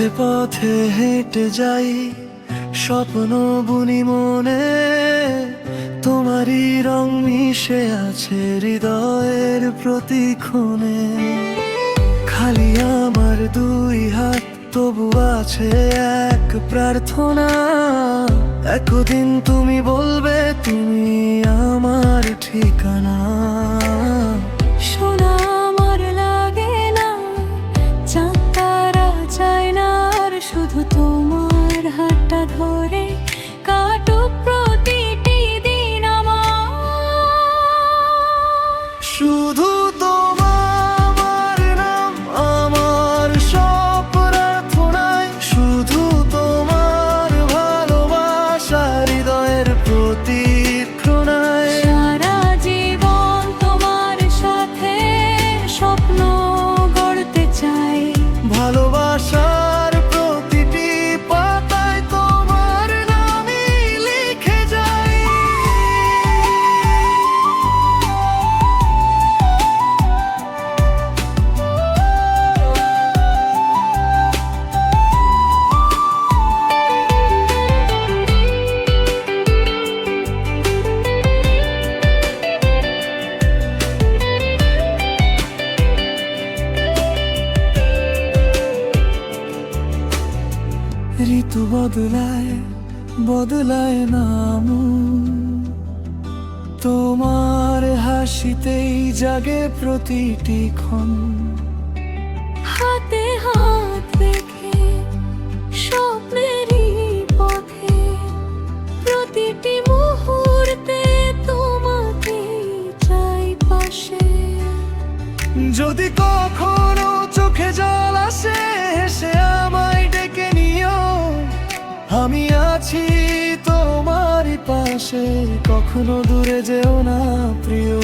পথে পথে হেঁটে যাই, স্বপ্ন বুনি মনে, তোমারই রং মিশে আছে হৃদয়ের প্রতিক্ষণে। খালি আমার দুই হাত, তবু আছে এক প্রার্থনা, একদিন তুমি বলবে তুমি আমার ঠিকানা। শোনা আমার লাগে না, চাঁদ তারা চায় না, আর শুধু তোমার হাতটা ধরে কাটুক প্রতিটি দিন আমার। শুধু তোমার নাম আমার সব প্রার্থনায়, শুধু তোমার ভালোবাসা হৃদয়ের প্রতিক্ষণায়। সারা জীবন তোমার সাথে স্বপ্ন গড়তে চাই, ভালোবাসার প্রতিটি পাতায় তোমার নামই লিখে যাই। ঋতু বদলায় বদলায় নাম, তোমার হাসিতেই জাগে প্রতিটি ক্ষণ। হাতে হাত রেখে স্বপ্নেরই পথে প্রতিটি মুহূর্তে তোমাকে চাই পাশে। যদি কখনো চোখে জল আসে, হেসে আমায় ডেকে নিও, আমি আছি তোমারই পাশে, কখনো দূরে যেও না প্রিয়।